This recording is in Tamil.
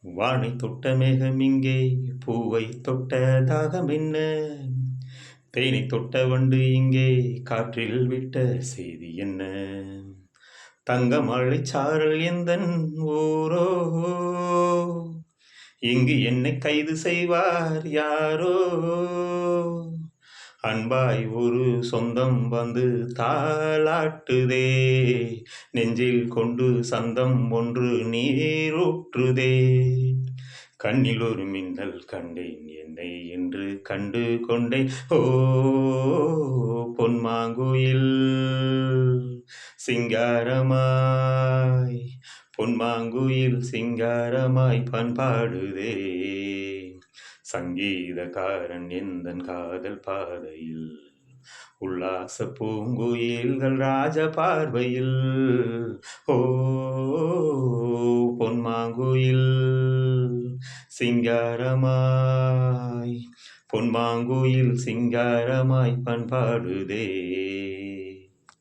வானை தொட்ட மேகம் இங்கே பூவை தொட்ட தாகம் என்ன தேனை தொட்ட வண்டு இங்கே காற்றில் விட்ட செய்தி என்ன தங்க மழை சாரல் எந்தன் ஊரோ இங்கு என்னை கைது செய்வார் யாரோ அன்பாய் ஒரு சொந்தம் வந்து தாளாட்டுதே நெஞ்சில் கொண்டு சந்தம் ஒன்று நீரூற்றுதே கண்ணில் ஒரு மின்னல் கண்டேன் என்னை என்று கண்டு கொண்டேன் ஓ பொன்மாங்குயில் சிங்காரமாய் பொன்மாங்குயில் சிங்காரமாய் பண்பாடுதே சங்கீதக்காரன் எந்தன் காதல் பாதையில் உல்லாச பூங்குயில்கள் ராஜ பார்வையில் ஓ பொன்மாங்குயில் சிங்காரமாய் பொன்மாங்குயில் சிங்காரமாய் பண்பாடுதே